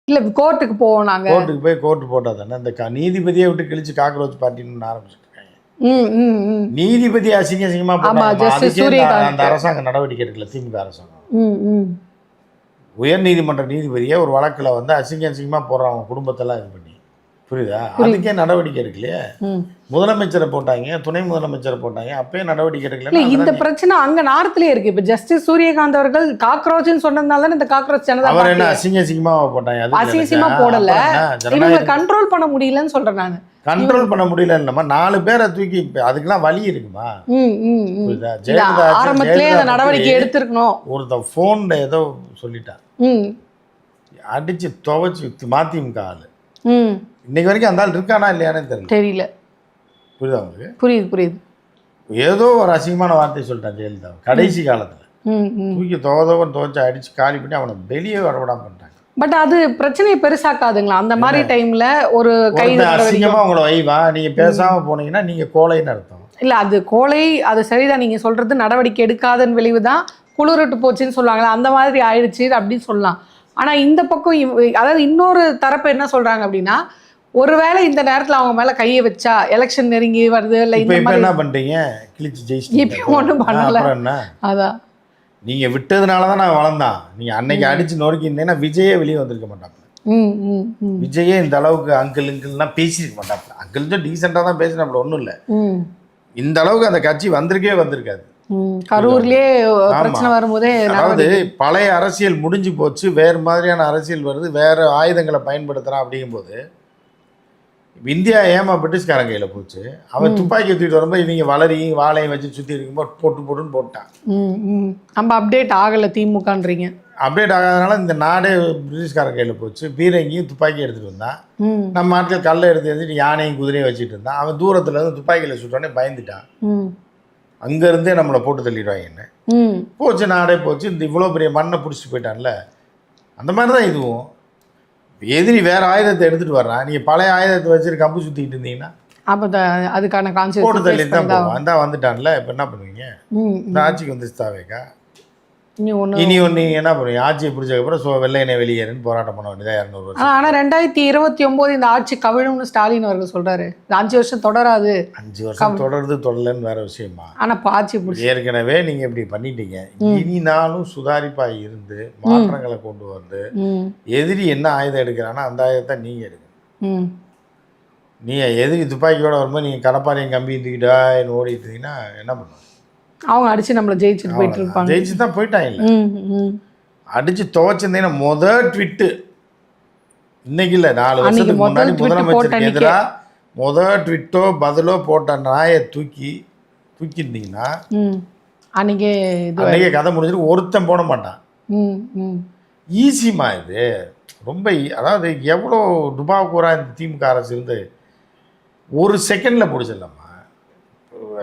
இல்ல கோர்ட்டுக்கு போவோம் நாங்க. கோர்ட்டுக்கு போய் கோர்ட்டு போட்டால் தானே இந்த நீதிபதியை விட்டு கிழிச்சு காக்ரோச் பார்ட்டின்னு ஆரம்பிச்சுட்டு இருக்காங்க. நீதிபதி அசிங்கமாக போட்டாங்க. அதுக்கே அந்த அரசாங்கம் நடவடிக்கை எடுக்கல, திமுக அரசாங்கம். உயர் நீதிமன்ற நீதிபதியை ஒரு வழக்கில் வந்து அசிங்கமாக போடுறாங்க குடும்பத்தெல்லாம் இது பண்ணி, புரியுதா? அதுக்கே நடவடிக்கை எடுக்கலையே. முதலமைச்சரை போட்டாங்க, துணை முதலமைச்சரை போட்டாங்க, அப்பயே நடவடிக்கை எடுக்கல. இந்த பிரச்சனை அங்க நார்த்லயே இருக்கு. இப்ப ஜஸ்டிஸ் சூரியகாந்த் அவர்கள் காக்ரோச்னு சொன்னதுனால இந்த காக்ரோச் ஜனதா அவர் என்ன அசிங்கமா போட்டாங்க? அசிங்கமா போடல, இவங்க கண்ட்ரோல் பண்ண முடியலன்னு சொல்றேன் நான். கண்ட்ரோல் பண்ண முடியல இல்லம்மா, 4 பேரை தூக்கி அதுக்கெல்லாம் வழி இருக்குமா? ஆரம்பத்திலே அந்த நடவடிக்கை எடுத்திருக்கணும். ஒருத்தன் போன்ல ஏதோ சொல்லிட்டான், அடிச்சு துவைச்சு மதிமுக ஆளு. இன்னைக்கு வரைக்கும் அந்த ஆள் இருக்கானா இல்லையானு தெரியல. புரியுதா உங்களுக்கு? புரியுது. ஏதோ ஒரு அசிங்கமான வார்த்தையை சொல்லிட்டான் ஜெயலலிதா கடைசி காலத்துல. தூக்கி துவைச்சு அடிச்சு காலி பண்ணி அவனை வெளியே வரவிடாம பண்ணிட்டாங்க. பட் அது பிரச்சனையை பெருசாக்காதுங்களா அந்த மாதிரி டைம்ல? ஒரு அசிங்கமா உங்களை வைவா, நீங்க பேசாம போனீங்கன்னா நீங்க கோழைன்னு அர்த்தம். இல்ல அது கோழை, அது சரிதான். நீங்க சொல்றது நடவடிக்கை எடுக்காதன் விளைவுதான் குளிர்ட்டு போச்சுன்னு சொல்லுவாங்களா, அந்த மாதிரி ஆயிடுச்சு அப்படின்னு சொல்லலாம். ஆனா இந்த பக்கம் அதாவது இன்னொரு தரப்பு என்ன சொல்றாங்க அப்படின்னா, ஒருவேளை இந்த நேரத்துல அவங்க மேல கையை வச்சா எலெக்ஷன் நெருங்கி வருது இல்ல, இந்த மாதிரி என்ன பண்றீங்க, கிழிச்சு ஜெயிச்சு ஒன்றும் பண்ணல. அதான் நீங்க விட்டதுனாலதான் நான் வளர்ந்தான். நீங்க அன்னைக்கு அடிச்சு நொறுக்கி இருந்தேன்னா விஜயே வெளியே வந்திருக்க மாட்டாங்க. விஜயே இந்த அளவுக்கு அங்கிள்லாம் பேசியிருக்க மாட்டாங்க. அங்கிள் டீசெண்டா தான் பேசினாப்ல, ஒன்றும் இல்லை. இந்த அளவுக்கு அந்த கட்சி வந்திருக்காது. கரூர்லயே பிரச்சனை வரும்போதே, அதாவது பழைய அரசியல் முடிஞ்சு போச்சு, வேறு மாதிரியான அரசியல் வருது, வேற ஆயுதங்களை பயன்படுத்துறான். அப்படிங்கும்போது இந்தியா ஏமா பிரிட்டிஷ்காரன் கையில் போச்சு. அவன் துப்பாக்கி தூக்கிட்டு வரும்போது இவங்க வளரையும் வாழையும் வச்சு சுற்றி இருக்கும்போது போட்டுன்னு போட்டான். நம்ம அப்டேட் ஆகலை திமுகன்றீங்க. அப்டேட் ஆகாதனால இந்த நாடே பிரிட்டிஷ்காரன் கையில் போச்சு. பீரங்கியும் துப்பாக்கி எடுத்துகிட்டு வந்தான். நம்ம ஆட்கள் கல்லை எடுத்துட்டு யானையும் குதிரையும் வச்சுட்டு இருந்தான். அவன் தூரத்தில் இருந்து துப்பாக்கியில் சுட்டோன்னே பயந்துட்டான். அங்கேருந்தே நம்மளை போட்டு தள்ளிடுவாங்க. என்ன போச்சு, நாடே போச்சு. இந்த இவ்வளோ பெரிய மண்ணை பிடிச்சிட்டு போயிட்டான்ல, அந்த மாதிரி தான் இதுவும். எதிரி வேற ஆயுதத்தை எடுத்துட்டு வர்றான், நீங்க பழைய ஆயுதத்தை வச்சுட்டு கம்பு சுத்திட்டு இருந்தீங்கன்னா அப்போ அதுக்கான கான்செப்ட் போட்டு தள்ளி தான் போவோம். அந்த வந்துட்டான்ல, இப்போ என்ன பண்ணுவீங்க? இந்த ஆட்சிக்கு வந்து தாவேக்கா இனி ஒன்று என்ன பண்ணுவீங்க? ஆட்சியை பிடிச்சதுக்கப்புறம் வெள்ளை எண்ணெய் வெளியேறுன்னு போராட்டம் பண்ண வேண்டியதா 200 வருஷம். ஆனால் 2029 இந்த ஆட்சி கவிழும்னு ஸ்டாலின் அவர்கள் சொல்றாரு. 5 வருஷம் தொடராது. 5 வருஷம் தொடருது தொடரலன்னு வேற விஷயமா? ஆனால் ஆட்சி பிடிச்சி ஏற்கனவே நீங்க இப்படி பண்ணிட்டீங்க. இனி நானும் சுதாரிப்பா இருந்து மாற்றங்களை கொண்டு வந்து எதிரி என்ன ஆயுதம் எடுக்கிறானோ அந்த ஆயுதத்தை நீங்க எடுக்கணும். நீ எதிரி துப்பாக்கியோட வரும்போது நீங்க கடப்பாறையும் கம்பி தூக்கிட்டா ஓடிட்டு இருந்தீங்கன்னா என்ன பண்ணுவோம்? அவங்க அடிச்சு நம்மளை ஜெயிச்சுட்டு போயிட்டு இருப்பாங்க. ஜெயிச்சு தான் போயிட்டாங்க. அடிச்சு துவைச்சிருந்தீங்கன்னா முதல் ட்விட்டு இன்னைக்கு இல்லை, 4 வருஷத்துக்கு முன்னாடி முதலமைச்சருக்கு எதிராக முதல் ட்விட்டோ பதிலோ போட்ட நாயை தூக்கிருந்தீங்கன்னா அன்னைக்கே கதை முடிஞ்சிட்டு ஒருத்தன் போட மாட்டான். ஈஸிமா இது ரொம்ப. அதாவது எவ்வளோ டுபாக்கூரா இந்த திமுக அரசு இருந்து ஒரு செகண்டில் பிடிச்சிடலாமா?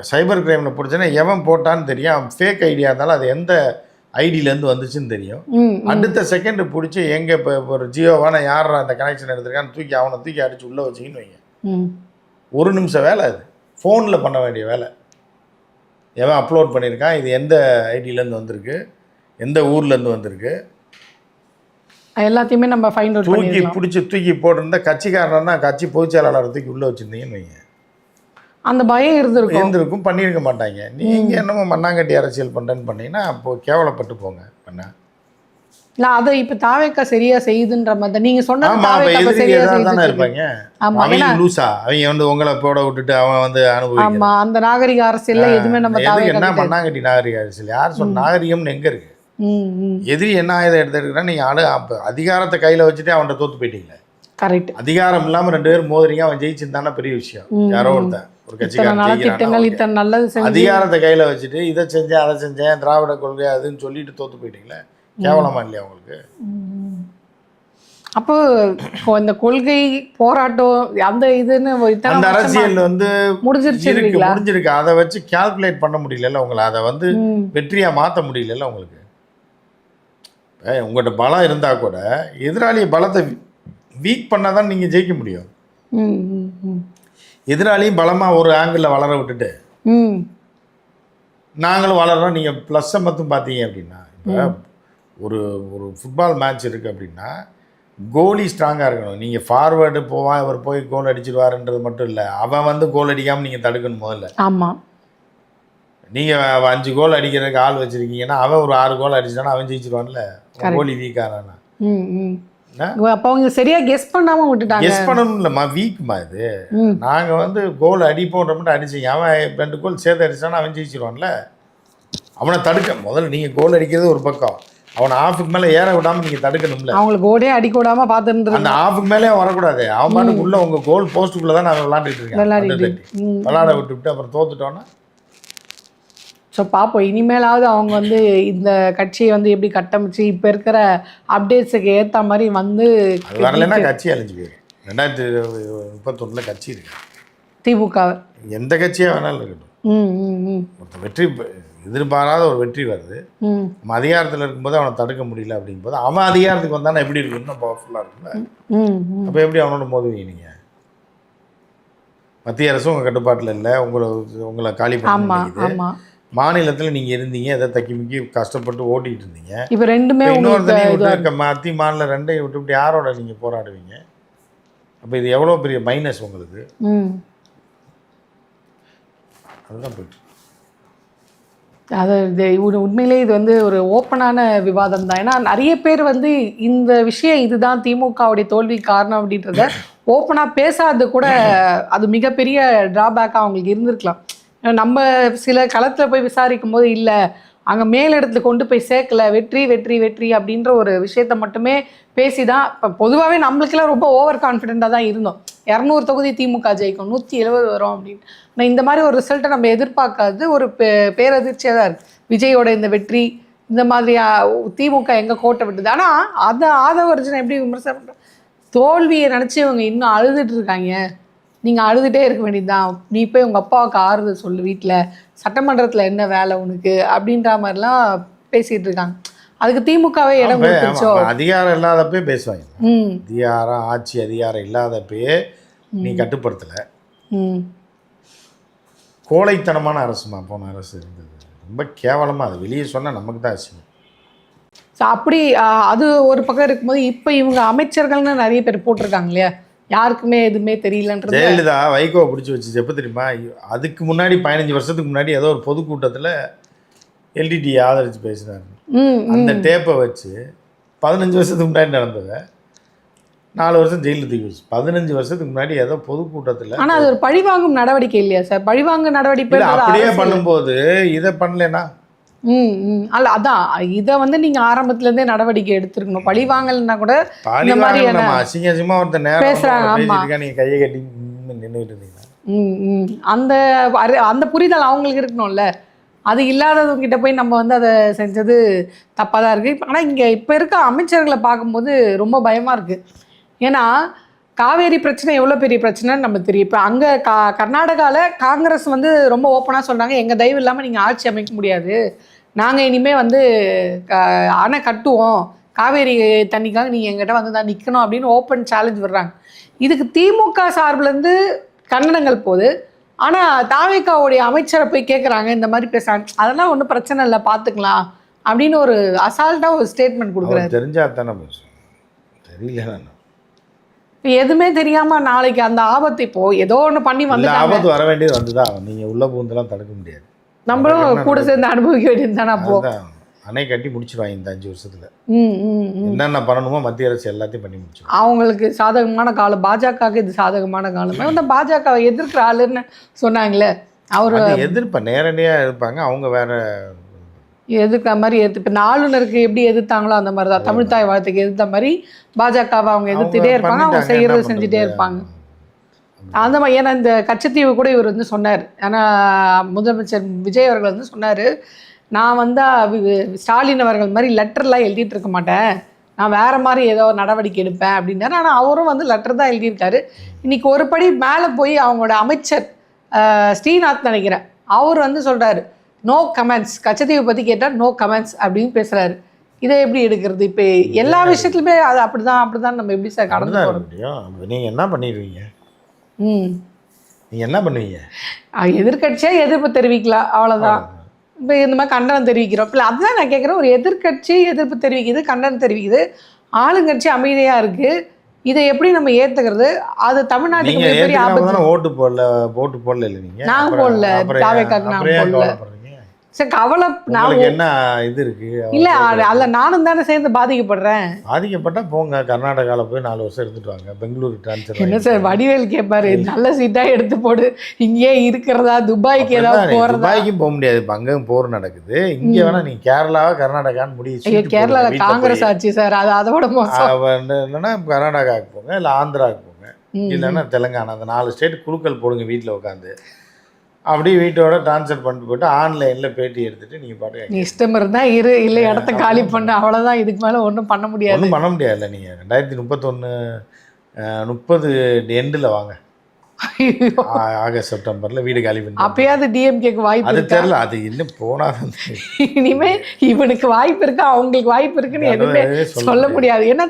சைபர் கிரைமில் பிடிச்சேன்னா எவன் போட்டான்னு தெரியும். அவன் ஃபேக் ஐடியா இருந்தாலும் அது எந்த ஐடியிலேருந்து வந்துச்சுன்னு தெரியும். அடுத்த செகண்டு பிடிச்சி எங்கே இப்போ ஒரு ஜியோவான யாரா அந்த கனெக்ஷன் எடுத்துருக்கான்னு அவனை தூக்கி அடித்து உள்ளே வச்சிங்கன்னு வைங்க. 1 நிமிஷம் வேலை அது. ஃபோனில் பண்ண வேண்டிய வேலை. எவன் அப்லோட் பண்ணியிருக்கான், இது எந்த ஐடியிலேருந்து வந்திருக்கு, எந்த ஊர்லேருந்து வந்திருக்கு, எல்லாத்தையுமே நம்ம ஃபைண்ட் அவுட் பண்ணி தூக்கி போட்டிருந்தா கட்சிக்காரனா கட்சி பொதுச் செயலாளரை தூக்கி உள்ளே வச்சுருந்தீங்கன்னு வைங்க. அந்த பயம் இருந்திருக்கும். பண்ணியிருக்க மாட்டாங்க. நீங்கள் என்னமோ மண்ணாங்கட்டி அரசியல் பண்ணுறேன்னு பண்ணீங்கன்னா அப்போ கேவலப்பட்டு போங்க. பண்ண இல்லை அதை இப்போ தாவேக்கா சரியா செய்யுதுன்ற மாதிரி நீங்கள் சொன்ன தானே இருப்பாங்க. அவங்க லூசா, அவங்க வந்து உங்களை போட விட்டுட்டு அவன் வந்து அனுபவிக்கும். அந்த நாகரிக அரசியல் எதுவுமே நம்ம என்ன மண்ணாங்கட்டி நாகரிக அரசியல்? யார் சொன்ன நாகரிகம்னு எங்கே இருக்கு? எதிரி என்ன ஆயுதம் எடுத்துருக்குன்னா நீங்கள் அதிகாரத்தை கையில் வச்சுட்டு அவன்கிட்ட தோத்து போயிட்டீங்களே. கரெக்ட். அதிகாரம் இல்லாமல் 2 பேரும் மோதுறீங்க, அவன் ஜெயிச்சிருந்தானா பெரிய விஷயம். யாரோ ஒருத்தன் ஒரு கட்சிக்காரன் அதிகாரத்தை கையில் வச்சுட்டு இதை செஞ்சேன் அதை செஞ்சேன் திராவிட கொள்கை அதுன்னு சொல்லிட்டு தோத்து போயிட்டீங்களே, கேவலமா இல்லையா உங்களுக்கு? அப்போ இந்த கொள்கை போராட்டம் அந்த இதுன்னு அந்த அரசியல் வந்து முடிஞ்சிருக்கு. அதை வச்சு கால்குலேட் பண்ண முடியல உங்களை. அதை வந்து வெற்றியா மாற்ற முடியல உங்களுக்கு. உங்கள்கிட்ட பலம் இருந்தா கூட எதிராளிய பலத்தை வீக் பண்ணாதான் நீங்க ஜெயிக்க முடியும். எதிராளியும் பலமா ஒரு ஆங்கிள் வளர விட்டுட்டு நாங்களும் வளர்றோம். நீங்க பிளஸ்ஸை மட்டும் பார்த்தீங்க அப்படின்னா, இப்போ ஒரு ஒரு ஃபுட்பால் மேட்ச் இருக்கு அப்படின்னா கோலி ஸ்ட்ராங்காக இருக்கணும். நீங்கள் ஃபார்வேர்டு போவான், இவர் போய் கோல் அடிச்சிடுவாருன்றது மட்டும் இல்லை, அவன் வந்து கோல் அடிக்காமல் நீங்கள் தடுக்கணும் முதல்ல. ஆமாம். நீங்கள் 5 கோல் அடிக்கிறதுக்கு ஆள் வச்சுருக்கீங்கன்னா அவன் ஒரு 6 கோல் அடிச்சிட்டானா அவன் ஜெயிச்சிருவான்ல. கோலி வீக்கானா அப்போ அவங்க சரியா கெஸ் பண்ணாம விட்டுட்டாங்க. கெஸ் பண்ணணும் இல்லைம்மா, வீக்மா இது. நாங்கள் வந்து கோல் அடிப்போன்ற மட்டும் அடிச்சிங்க, அவன் 2 கோல் சேர்த்து அடிச்சானா அவன் ஜெயிச்சிருவான்ல. அவனை தடுக்க முதல்ல நீங்கள் கோல் அடிக்கிறது ஒரு பக்கம், அவனை ஆஃபுக்கு மேலே ஏற விடாமல் நீங்கள் தடுக்கணும்ல. அவங்களுக்கு கோடே அடிக்க விடாம பார்த்துட்டு அந்த ஆஃபுக்கு மேலே வரக்கூடாது. அவன் பாட்டுக்குள்ளே உங்கள் கோல் போஸ்ட்டுக்குள்ளே தான் நான் விளாண்டுட்டு இருக்கேன். விளாட விட்டுவிட்டு அப்புறம் தோத்துட்டோன்னா. ஸோ பார்ப்போம் இனிமேலாவது அவங்க வந்து இந்த கட்சியை வந்து எப்படி கட்டமைச்சு இப்போ இருக்கிற அப்டேட்ஸுக்கு ஏற்ற மாதிரி வந்து வரலைன்னா கட்சி அழிஞ்சு போயிடும். 2031 கட்சி இருக்கு திமுக. எந்த கட்சியாக வேணாலும் இருக்கட்டும், வெற்றி எதிர்பாராத ஒரு வெற்றி வருது, நம்ம அதிகாரத்தில் இருக்கும்போது அவனை தடுக்க முடியல அப்படிங்கும்போது அவன் அதிகாரத்துக்கு வந்தானா எப்படி இருக்கும், இன்னும் பவர்ஃபுல்லாக இருக்குல்ல. அப்போ எப்படி அவனோட மோதுவீங்க நீங்கள்? மத்திய அரசு உங்கள் கட்டுப்பாட்டில் இல்லை, உங்களை காலி பண்ண மாநிலத்தில் நீங்கள் இருந்தீங்க, எதை தக்கி முக்கி கஷ்டப்பட்டு ஓட்டிகிட்டு இருந்தீங்க. இப்போ ரெண்டுமே இன்னொருத்தனையும் விட்டு மத்திய மாநிலம் ரெண்டையும் விட்டு யாரோட நீங்கள் போராடுவீங்க? அப்போ இது எவ்வளோ பெரிய மைனஸ் உங்களுக்கு. அதுதான் போயிட்டு அது உண்மையிலே இது வந்து ஒரு ஓப்பனான விவாதம் தான். ஏன்னா நிறைய பேர் வந்து இந்த விஷயம் இதுதான் திமுகவுடைய தோல்வி காரணம் அப்படின்றத ஓப்பனாக பேசாதது கூட அது மிகப்பெரிய ட்ராபேக்காக அவங்களுக்கு இருந்திருக்கலாம். நம்ம சில களத்தில் போய் விசாரிக்கும் போது இல்லை அங்கே மேலிடத்துல கொண்டு போய் சேர்க்கல, வெற்றி வெற்றி வெற்றி அப்படின்ற ஒரு விஷயத்த மட்டுமே பேசி தான் இப்போ பொதுவாகவே நம்மளுக்கெல்லாம் ரொம்ப ஓவர் கான்ஃபிடென்ட்டாக தான் இருந்தோம். 200 தொகுதி திமுக ஜெயிக்கும், 170 வரும் அப்படின்னு. ஆனால் இந்த மாதிரி ஒரு ரிசல்ட்டை நம்ம எதிர்பார்க்காது ஒரு பேரதிர்ச்சியாக தான் இருக்குது. விஜயோட இந்த வெற்றி இந்த மாதிரி திமுக எங்கே கோட்டை விட்டுது. ஆனால் அதை ஆதவர்ஜனை எப்படி விமர்சனம் பண்ணுறோம், தோல்வியை நினச்சி இவங்க இன்னும் அழுதுட்டு இருக்காங்க. நீங்கள் அழுதுகிட்டே இருக்க வேண்டியதுதான், நீ போய் உங்கள் அப்பாவுக்கு ஆறுதல் சொல்லு, வீட்டில் சட்டமன்றத்தில் என்ன வேலை உனக்கு அப்படின்ற மாதிரிலாம் பேசிகிட்டு இருக்காங்க. அதுக்கு திமுகவே இடம் கொடுத்துச்சோ. அதிகாரம் இல்லாதப்பே பேசுவாங்க. அதிகாரம் ஆட்சி அதிகாரம் இல்லாதப்பே நீ கட்டுப்படுத்தலை. கோழைத்தனமான அரசுமா போன அரசு இருந்தது, ரொம்ப கேவலமாக. அது வெளியே சொன்னால் நமக்கு தான் அசிங்கம். ஸோ அப்படி அது ஒரு பக்கம் இருக்கும்போது இப்போ இவங்க அமைச்சர்கள்னு நிறைய பேர் போட்டிருக்காங்க இல்லையா, யாருக்குமே எதுவுமே தெரியலன்றது. ஜெயலலிதா வைகோவை பிடிச்சி வச்சு எப்போ தெரியுமா, அதுக்கு முன்னாடி 15 வருஷத்துக்கு முன்னாடி ஏதோ ஒரு பொதுக்கூட்டத்தில் எல்டிடி ஆதரிச்சு பேசுகிறாரு. அந்த டேப்பை வச்சு 15 வருஷத்துக்கு முன்னாடி நடந்ததை 4 வருஷம் ஜெயிலில் தூக்கி வச்சு 15 வருஷத்துக்கு முன்னாடி ஏதோ பொதுக்கூட்டத்தில். ஆனால் அது ஒரு பழிவாங்கும் நடவடிக்கை இல்லையா சார்? பழிவாங்கும் நடவடிக்கை அப்படியே பண்ணும்போது இதை பண்ணலன்னா அல்ல, அதான் இதை வந்து நீங்க ஆரம்பத்துல இருந்தே நடவடிக்கை எடுத்துருக்கணும். பழி வாங்கலன்னா கூட இந்த மாதிரி அசிங்கமா ஒருத்தர் நேரம் பேசுறாங்க. ஆமா, நீங்க கையை கட்டி நின்றுட்டு இருந்தீங்கன்னா அந்த அந்த புரிதல் அவங்களுக்கு இருக்கணும்ல. அது இல்லாதவங்க கிட்ட போய் நம்ம வந்து அதை செஞ்சது தப்பாக தான் இருக்குது. ஆனால் இங்கே இப்போ இருக்க அமைச்சர்களை பார்க்கும்போது ரொம்ப பயமாக இருக்குது. ஏன்னா காவேரி பிரச்சனை எவ்வளோ பெரிய பிரச்சனைன்னு நம்ம தெரியும். இப்போ அங்கே கர்நாடகாவில் காங்கிரஸ் வந்து ரொம்ப ஓப்பனாக சொல்கிறாங்க, எங்கள் தயவு இல்லாமல் நீங்கள் ஆட்சி அமைக்க முடியாது, நாங்கள் இனிமேல் வந்து அணை கட்டுவோம், காவேரி தண்ணிக்காக நீங்கள் எங்கிட்ட வந்து தான் நிற்கணும் அப்படின்னு ஓப்பன் சேலஞ்ச் விடுறாங்க. இதுக்கு திமுக சார்பிலேருந்து கண்டனங்கள் போகுது. ஆனால் தாவேக்காவுடைய அமைச்சரை போய் கேட்குறாங்க, இந்த மாதிரி பேசுகிறாங்க, அதெல்லாம் ஒன்றும் பிரச்சனை இல்லை பார்த்துக்கலாம் அப்படின்னு ஒரு அசால்ட்டாக ஒரு ஸ்டேட்மெண்ட் கொடுக்குறாரு. தெரிஞ்சா தானே தெரியல, எதுவுமே தெரியாம நாளைக்கு அந்த ஆபத்து இப்போ ஏதோ ஒன்று பண்ணி வந்து ஆபத்து வர வேண்டியது வந்துதான். நீங்கள் உள்ள பூந்தெல்லாம் தடுக்க முடியாது, நம்மளும் கூட சேர்ந்து அனுபவிக்க வேண்டியது தானே. அப்போ அணை கட்டி முடிச்சிருவாங்க இந்த 5 வருஷத்துல. என்னென்ன பண்ணணுமோ மத்திய அரசு எல்லாத்தையும் பண்ணி முடிச்சிடும். அவங்களுக்கு சாதகமான காலம், பாஜகவுக்கு இது சாதகமான காலம். அந்த பாஜகவை எதிர்க்கிற ஆளுன்னு சொன்னாங்களே, அவரு எதிர்ப்ப நேரடியாக எதிர்ப்பாங்க, அவங்க வேற எதிர்க்கிற மாதிரி இப்போ ஆளுநருக்கு எப்படி எதிர்த்தாங்களோ அந்த மாதிரி தான் தமிழ்தாய் வாழ்த்துக்கு எதிர்த்த மாதிரி பாஜகவை அவங்க எதிர்த்துட்டே இருப்பாங்க, அவங்க செய்யறது செஞ்சுட்டே இருப்பாங்க. அந்த மாதிரி. ஏன்னா இந்த கச்சத்தீவு கூட இவர் வந்து சொன்னார், ஏன்னா முதலமைச்சர் விஜய் அவர்கள் வந்து சொன்னார், நான் வந்து ஸ்டாலின் அவர்கள் மாதிரி லெட்டர்லாம் எழுதிட்டு இருக்க மாட்டேன், நான் வேறு மாதிரி ஏதோ நடவடிக்கை எடுப்பேன் அப்படின்னாரு. ஆனால் அவரும் வந்து லெட்டர் தான் எழுதியிருக்காரு. இன்றைக்கி ஒரு படி மேலே போய் அவங்களோட அமைச்சர் ஸ்ரீநாத் நினைக்கிறேன், அவர் வந்து சொல்கிறாரு நோ கமெண்ட்ஸ், கச்சத்தீவை பற்றி கேட்டால் நோ கமெண்ட்ஸ் அப்படின்னு பேசுகிறாரு. இதை எப்படி எடுக்கிறது? இப்போ எல்லா விஷயத்துலையுமே அது அப்படிதான் நம்ம எப்படி சார் கடந்து போக முடியும்? நீங்கள் என்ன பண்ணிடுவீங்க? நீங்கள் என்ன பண்ணுவீங்க? எதிர்கட்சியாக எதிர்ப்பு தெரிவிக்கலாம், அவ்வளோதான். இப்போ இந்த மாதிரி கண்டனம் தெரிவிக்கிறோம் இல்லை, அதுதான் நான் கேட்குறேன். ஒரு எதிர்கட்சி எதிர்ப்பு தெரிவிக்குது, கண்டனம் தெரிவிக்குது, ஆளுங்கட்சி அமைதியா இருக்கு. இதை எப்படி நம்ம ஏத்துக்கிறது? அது தமிழ்நாட்டுக்கு நீங்க மிகப்பெரிய ஆபத்து. ஏத்துக்காம ஓட்டு போடல இல்ல நீங்க. நான் போடல, தாவேக்காக்கு நான் போடல. சரி, கவலை நான் உங்களுக்கு என்ன இது இருக்கு? இல்ல, அல்ல நானும் தானே சேர்ந்து பாதிக்கப்படுறேன். பாதிக்கப்பட்டா போங்க, கர்நாடகாவில் போய் 4 வருஷம் இருந்துட்டு வாங்க. பெங்களூரு டிரான்ஸ்ஃபர் என்ன சார் வடிவேல் கேட்பாரு, நல்ல சீட்டா எடுத்து போடு, இங்கே இருக்கிறதா, துபாய்க்கு ஏதாவது போறதா? துபாய்க்கும் போக முடியாது, இப்போ அங்கேயும் போர் நடக்குது. இங்க வேணா நீங்க கேரளாவா கர்நாடகான்னு முடிவு. கேரளால காங்கிரஸ் ஆச்சு சார், அது அதோட மோசம். இல்லைன்னா கர்நாடகாவுக்கு போங்க, இல்லை ஆந்திராவுக்கு போங்க, இல்லைன்னா தெலுங்கானா. அந்த 4 ஸ்டேட் குழுக்கள் போடுங்க வீட்டில் உட்காந்து. அப்படியே வீட்டோட ட்ரான்ஸ்ஃபர் பண்ணிட்டு போட்டு ஆன்லைனில் பேட்டி எடுத்துட்டு நீங்கள் பாட்டு நீ இஷ்டம் இருந்தால் இரு, இல்லை இடத்த காலி பண்ண, அவ்வளோதான். இதுக்கு மேலே ஒன்றும் பண்ண முடியாது. ஒன்றும் பண்ண முடியாதுல்ல. நீங்கள் 2031 எண்டில் வாங்க, ஆகஸ்ட் செப்டம்பரில் வீடு காலி பண்ணி. அப்பயாவது டிஎம்கேக்கு வாய்ப்பு அது தெரியல, அது இன்னும் போனால் இனிமே இவனுக்கு வாய்ப்பு இருக்கு, அவங்களுக்கு வாய்ப்பு இருக்குன்னு எதுவுமே சொல்ல முடியாது. ஏன்னா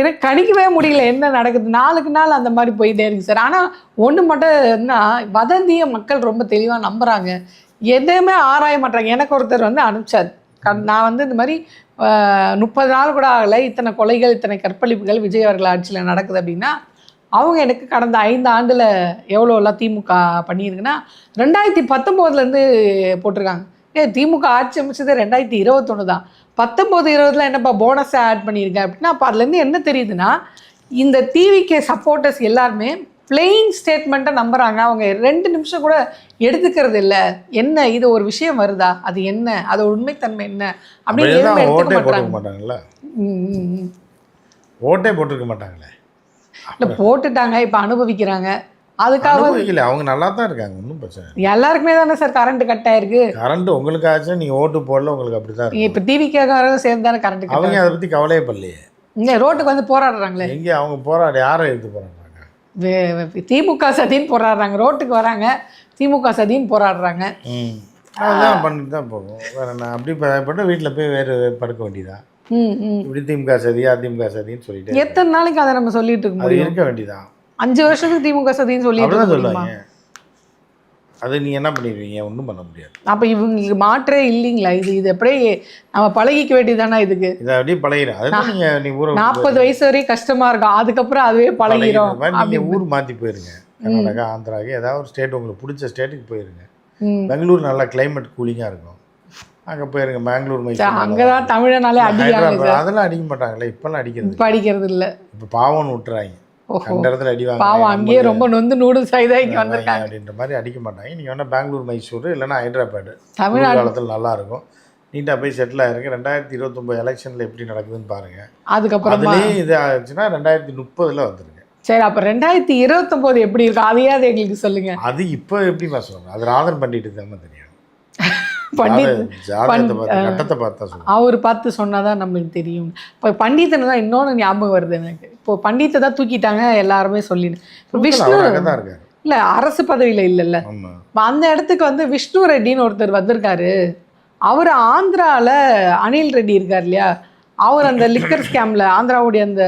எனக்கு கணிக்கவே முடியல என்ன நடக்குது. நாளுக்கு நாள் அந்த மாதிரி போயிட்டே இருக்கு சார். ஆனால் ஒன்று மட்டும் என்ன, வதந்தியை மக்கள் ரொம்ப தெளிவாக நம்புகிறாங்க, எதுவுமே ஆராய மாட்டாங்க. எனக்கு ஒருத்தர் வந்து அனுப்பிச்சார், நான் வந்து இந்த மாதிரி 30 நாள் கூட ஆகலை, இத்தனை கொலைகள், இத்தனை கற்பழிப்புகள் விஜய் அவர்கள் ஆட்சியில் நடக்குது அப்படின்னா, அவங்க எனக்கு கடந்த 5 ஆண்டில் எவ்வளோலாம் திமுக பண்ணியிருக்குன்னா 2019 போட்டிருக்காங்க. திமுக ஆட்சி அமைச்சது 2021 தான். 19-20 என்னப்பா போனஸை ஆட் பண்ணியிருக்கேன் அப்படின்னா, அப்போ அதுலேருந்து என்ன தெரியுதுன்னா, இந்த டிவிகே சப்போர்ட்டர்ஸ் எல்லாருமே பிளெயின் ஸ்டேட்மெண்ட்டை நம்புகிறாங்க. அவங்க 2 நிமிஷம் கூட எடுத்துக்கிறது இல்லை. என்ன இது ஒரு விஷயம் வருதா, அது என்ன, அதோட உண்மைத்தன்மை என்ன அப்படின்னு எதுவுமே எடுத்துக்க மாட்டாங்கல்ல. ஓட்டே போட்டிருக்க மாட்டாங்களே. இல்லை போட்டுட்டாங்க, இப்போ அனுபவிக்கிறாங்க. அதுக்காக அவங்க நல்லா தான் இருக்காங்க, ஒன்றும் பிரச்சனை. எல்லாருக்குமே தானே சார் கரண்ட் கட் ஆயிருக்கு. கரண்ட் உங்களுக்கு ஆச்சு, நீங்கள் ஓட்டு போடல, உங்களுக்கு அப்படி தான் இருக்கு. இப்போ டிவிக்காரங்க சேர்ந்து தானே கரண்ட் கட். அவங்க அதை பற்றி கவலையே பண்ணலையே. இங்கே ரோட்டுக்கு வந்து போராடுறாங்களே. எங்கே அவங்க போராடி யாரை எடுத்து போராடுறாங்க? திமுக சதின்னு போராடுறாங்க, ரோட்டுக்கு வராங்க, திமுக சதின்னு போராடுறாங்க. அதுதான் பண்ணிட்டு தான் போகும். வேற என்ன, அப்படி பயப்பட்டு வீட்டில் போய் வேறு படுக்க வேண்டியதான். இப்படி திமுக சதி, அதிமுக சதின்னு சொல்லிட்டு எத்தனை நாளைக்கு அதை நம்ம சொல்லிட்டு இருக்க முடியும்? இருக்க வேண்டியதான். 5 வருஷத்துக்கு திமுக சதின்னு சொல்லிட்டு சொல்லுவாங்க. அது நீ என்ன பண்ணிடுவீங்க? ஒன்றும் பண்ண முடியாது. அப்போ இவங்களுக்கு மாற்றே இல்லைங்களா? இது அப்படியே நம்ம பழகிக்க வேண்டியதானா? இதுக்கு இதை அப்படியே பழகிடும். அதுதான் நீ ஊரை 40 வயசு வரையும் கஷ்டமா இருக்கும், அதுக்கப்புறம் அதுவே பழகிடும். நீங்கள் ஊர் மாற்றி போயிருங்க, கர்நாடகா, ஆந்திராவுக்கு ஏதாவது ஒரு ஸ்டேட் உங்களுக்கு பிடிச்ச ஸ்டேட்டுக்கு போயிருங்க. பெங்களூர் நல்லா கிளைமேட் கூலிங்காக இருக்கும், அங்கே போயிருங்க. பெங்களூர், மைசூர், அங்கே தான் தமிழனாலே அடிக்கிறாங்க. அதெல்லாம் அடிக்க மாட்டாங்களே, இப்போல்லாம் அடிக்கிறது. இப்போ அடிக்கிறது இல்லை, இப்போ பாவம்னு விட்டுறாங்க. அந்த இடத்துல அடிவாங்க, பாவம் அங்கேயே ரொம்ப நொந்து நூடுல்ஸ் இங்கே வந்திருக்காங்க அப்படின்ற மாதிரி அடிக்க மாட்டாங்க. நீங்கள் வேணால் பெங்களூர், மைசூர், இல்லைன்னா ஹைதராபாடு தமிழ்நாடு காலத்தில் நல்லாயிருக்கும். நீட்டாக போய் செட்டில் ஆகிருக்கு. 2029 எலெக்ஷனில் எப்படி நடக்குதுன்னு பாருங்கள். அதுக்கப்புறம் அதுலேயே இது ஆச்சுன்னா 2030 வந்துருங்க. சரி, அப்போ 2029 எப்படி இருக்கும் அதையாவது எங்களுக்கு சொல்லுங்கள். அது இப்போ எப்படி சொல்லுங்கள், அது ராதன் பண்ணிட்டு தான் தெரியும். கட்டத்தை அவர் பார்த்து சொன்னாதான் நம்மளுக்கு தெரியும். இப்போ பண்டிதனை தான் இன்னொன்று ஞாபகம் வருது எனக்கு. இப்போ பண்டித்தை தான் தூக்கிட்டாங்க எல்லாருமே சொல்லிடு. விஷ்ணு இல்லை அரசு பதவியில் இல்லைல்ல, அந்த இடத்துக்கு வந்து விஷ்ணு ரெட்டின்னு ஒருத்தர் வந்திருக்காரு. அவர் ஆந்திராவில் அனில் ரெட்டி இருக்கார் இல்லையா, அவர் அந்த லிக்கர் ஸ்கேமில், ஆந்திராவுடைய அந்த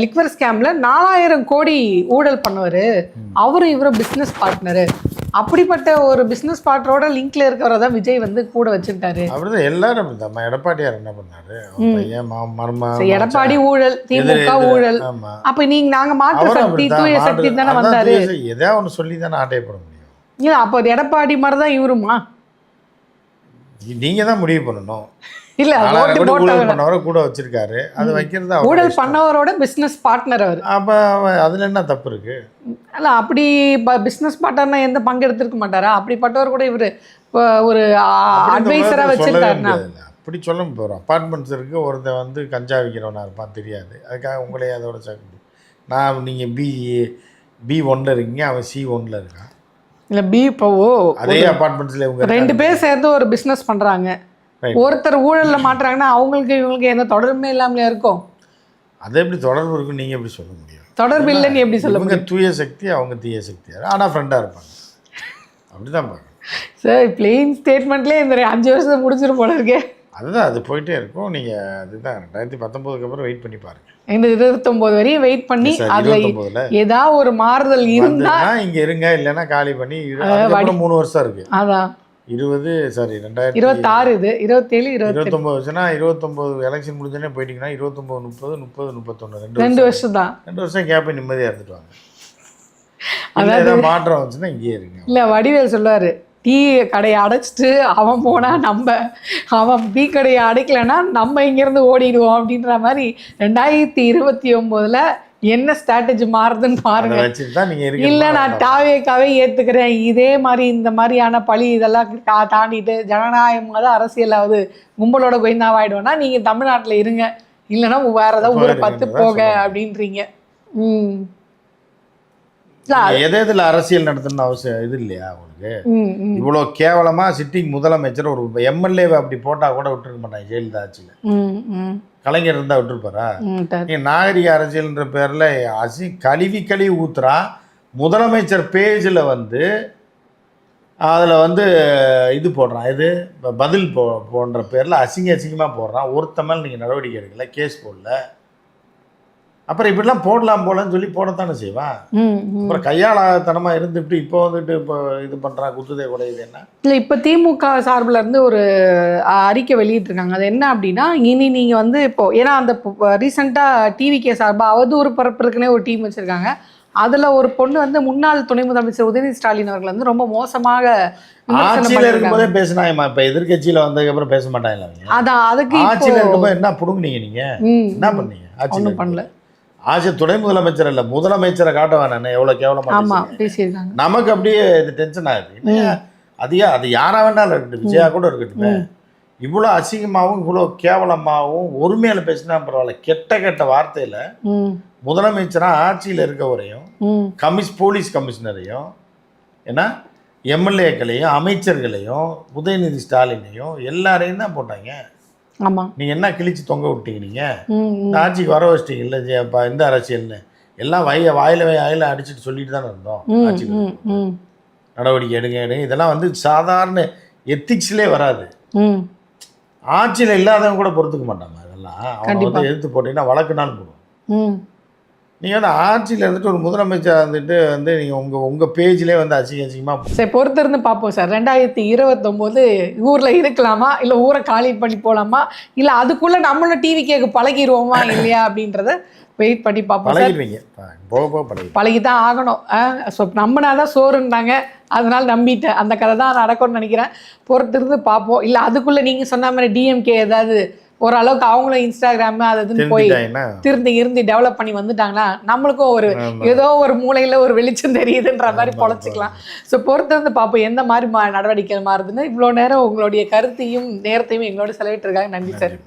லிக்வர் ஸ்கேமில் 4000 கோடி ஊழல் பண்ணவர். அவரும் இவரும் பிஸ்னஸ் பார்ட்னரு. அப்படிப்பட்ட ஒரு பிஸ்னஸ் பார்ட்னரோட லிங்க்ல இருக்கிறவரை தான் விஜய் வந்து கூட வச்சுட்டாரு. அப்படிதான் எல்லாரும். எடப்பாடியார் என்ன பண்ணாரு? எடப்பாடி ஊழல், திமுக ஊழல். அப்ப நீங்க நாங்க மாற்று சக்தி, தூய சக்தி தானே வந்தாரு. ஏதாவது ஒன்று சொல்லி தானே ஆட்டைய போட முடியும். இல்ல அப்போ எடப்பாடி மாதிரி தான் இவருமா? நீங்க தான் முடிவு பண்ணணும். இல்ல கூட வச்சிருக்காரு, அது வைக்கிறது ஊழல் பண்ணவரோட பிசினஸ் பார்ட்னர் அவர். அப்ப அதுல என்ன தப்பு இருக்கு? இல்ல அப்படி பிசினஸ் பார்ட்னர்னா எந்த பங்கு எடுத்திருக்க மாட்டாரா? அப்படிப்பட்டவர் கூட இவரு ஒரு அட்வைசரா வச்சிருக்காருன்னா அப்படி சொல்ல போகிறோம். அப்பார்ட்மெண்ட்ஸ் இருக்குது, ஒருத்தன் வந்து கஞ்சா விற்கிறவனா இருப்பான், தெரியாது. அதுக்காக உங்களே அதோட சேர்க்க நான் நீங்கள் B1 இருக்கீங்க, அவன் C1 இருக்கான். இல்லை பி இப்போ அதே அப்பார்ட்மெண்ட்ஸில் இவங்க 2 பேர் சேர்ந்து ஒரு பிஸ்னஸ் பண்ணுறாங்க. ஒருத்தர் ஊழலில் மாட்டுறாங்கன்னா அவங்களுக்கு இவங்களுக்கு எந்த தொடர்புமே இல்லாமலே இருக்கும். அது எப்படி தொடர்பு இருக்குன்னு நீங்கள் எப்படி சொல்ல முடியும்? தொடர்பு இல்லைன்னு எப்படி சொல்ல முடியும்? தூய சக்தி, அவங்க தீய சக்தி, ஆனால் ஃப்ரெண்டாக இருப்பாங்க. அப்படி தான் பார்க்கணும் சார். பிளெயின் ஸ்டேட்மெண்ட்லேயே இந்த 5 வருஷத்தை முடிச்சிடும் போல இருக்கே. அதுதான், அது போயிட்டே இருக்கும். நீங்கள் அதுதான் 2019 அப்புறம் வெயிட் பண்ணி பாருங்கள். இந்த 29 வரையும் வெயிட் பண்ணி அதில் ஏதாவது ஒரு மாறுதல் இருந்தால் இங்கே இருங்க, இல்லைன்னா காலி பண்ணி 3 வருஷம் இருக்குது. அதான் 2026 இது 27 28 29 வருஷம்னா 29 எலெக்ஷன் முடிஞ்சோடனே போயிட்டீங்கன்னா 29 30 31 2 வருஷம் தான். 2 வருஷம் கேப் நிம்மதியாக இருந்துட்டு வாங்க. அதாவது ஏதாவது மாற்றம் வந்துச்சுன்னா இங்கேயே இருங்க. இல்லை, வடிவேல் சொல்லுவார், டீ கடையை அடைச்சிட்டு அவன் போனால் அவன் டீ கடையை அடைக்கலைன்னா நம்ம இங்கேருந்து ஓடிடுவோம் அப்படின்ற மாதிரி 2029 என்ன ஸ்ட்ராட்டஜி மாறுதுன்னு பாருங்க. இல்லை, நான் தாவேக்காவே ஏற்றுக்கிறேன், இதே மாதிரி இந்த மாதிரியான பழி இதெல்லாம் தாண்டிட்டு ஜனநாயகமாக தான் அரசியலாவது கும்பலோட கோயிந்தாவாயிடுவோம்னா நீங்கள் தமிழ்நாட்டில் இருங்க, இல்லைன்னா வேற ஏதாவது ஊரை பார்த்து போக அப்படின்றீங்க. எதுல அரசியல் நடத்தணும்னு அவசியம் இது இல்லையா உங்களுக்கு? இவ்வளோ கேவலமா சிட்டிங் முதலமைச்சர் ஒரு எம்எல்ஏவை அப்படி போட்டா கூட விட்டுருக்க மாட்டாங்க ஜெயலலிதா ஆட்சியில். கலைஞர் இருந்தா விட்டுருப்பாரா? நீங்க நாகரிக அரசியல்ன்ற பேர்ல கழுவி ஊத்துறா. முதலமைச்சர் பேஜில் வந்து அதில் இது போடுறான், இது பதில் போன்ற பேரில் அசிங்கமாக போடுறான். ஒருத்த மேலே நீங்கள் நடவடிக்கை எடுக்கல, கேஸ் போடல. அப்புறம் இப்படிலாம் போடலாம் போலன்னு சொல்லி போடத்தானே செய்வான். அப்புறம் கையாளத்தனமாக இருந்துட்டு இப்போ இப்போ இது பண்ணுறான், குத்துதே குறையுது என்ன இல்லை. இப்போ திமுக சார்பில் இருந்து ஒரு அறிக்கை வெளியிட்டிருக்காங்க. அது என்ன அப்படின்னா, இனி நீங்கள் இப்போது ஏன்னா அந்த ரீசெண்டாக டிவிகே சார்பாக அவதூறு பரப்புறதுக்குனே ஒரு டீம் வச்சுருக்காங்க. அதில் ஒரு பொண்ணு முன்னாள் துணை முதலமைச்சர் உதயநிதி ஸ்டாலின் அவர்கள் ரொம்ப மோசமாக ஆட்சியில் இருக்கும்போதே பேசினாங்கம்மா. இப்போ எதிர்கட்சியில் வந்ததுக்கப்புறம் பேச மாட்டாங்க. அதான் அதுக்கு ஆட்சியில் இருக்கும்போது என்ன பிடுங்குனீங்க? நீங்கள் என்ன பண்ணீங்க? ஆட்சியில் பண்ணல. ஆட்சி துணை முதலமைச்சர் இல்லை, முதலமைச்சரை காட்ட வேணானே எவ்வளோ கேவலமாக பேசியிருக்காங்க. நமக்கு அப்படியே இது டென்ஷன் ஆகுது. அது யாரா வேணாலும் இருக்கட்டும், விஜயா கூட இருக்கட்டுமே, இவ்வளோ அசிங்கமாகவும் இவ்வளோ கேவலமாகவும் ஒருமையில பேசினா பரவாயில்ல, கெட்ட வார்த்தையில் முதலமைச்சராக ஆட்சியில் இருக்க வரையும் போலீஸ் கமிஷனரையும் ஏன்னா எம்எல்ஏக்களையும் அமைச்சர்களையும் உதயநிதி ஸ்டாலினையும் எல்லாரையும் தான் போட்டாங்க. ஆமாம், நீங்கள் என்ன கிழிச்சு தொங்க விட்டீங்க? நீங்கள் இந்த ஆட்சிக்கு வர வச்சிட்டீங்க இல்லை இந்த அரசியல்னு எல்லாம் வாயில அடிச்சுட்டு சொல்லிட்டு தானே இருந்தோம். ஆட்சிக்கு நடவடிக்கை எடுங்க இதெல்லாம் சாதாரண எத்திக்ஸ்லேயே வராது. ஆட்சியில் இல்லாதவங்க கூட பொறுத்துக்க மாட்டாங்க. அதெல்லாம் அவங்க எதிர்த்து போட்டீங்கன்னா வழக்குனாலும் போடுவோம். நீங்கள் ஆட்சியில் இருந்துட்டு ஒரு முதலமைச்சர் நீங்கள் உங்கள் பேஜ்லேயே அசிங்கமாக சரி, பொறுத்து இருந்து பார்ப்போம் சார். 2029 ஊரில் இருக்கலாமா, இல்லை ஊரை காலி பண்ணி போகலாமா, இல்லை அதுக்குள்ளே நம்மளும் டிவி கேட்க பழகிடுவோமா இல்லையா அப்படின்றத வெயிட் பண்ணி பார்ப்போம். பழகி தான் ஆகணும். ஸோ நம்மனாதான் சோறுன்றாங்க, அதனால நம்பிட்டேன். அந்த கதை தான் நடக்கும்னு நினைக்கிறேன். பொறுத்து இருந்து பார்ப்போம். இல்லை அதுக்குள்ளே நீங்கள் சொன்ன மாதிரி டிஎம்கே ஏதாவது ஓரளவுக்கு அவங்களும் இன்ஸ்டாகிராம் அதுன்னு போய் இருந்து டெவலப் பண்ணி வந்துட்டாங்கன்னா நம்மளுக்கும் ஏதோ ஒரு மூலையில் ஒரு வெளிச்சம் தெரியுதுன்ற மாதிரி பொழைச்சிக்கலாம். ஸோ பொறுத்து வந்து பார்ப்போம் எந்த மாதிரி நடவடிக்கை மாறுதுன்னு. இவ்வளோ நேரம் உங்களுடைய கருத்தையும் நேரத்தையும் எங்களோட செலவிட்டிருக்காங்க. நன்றி சார்.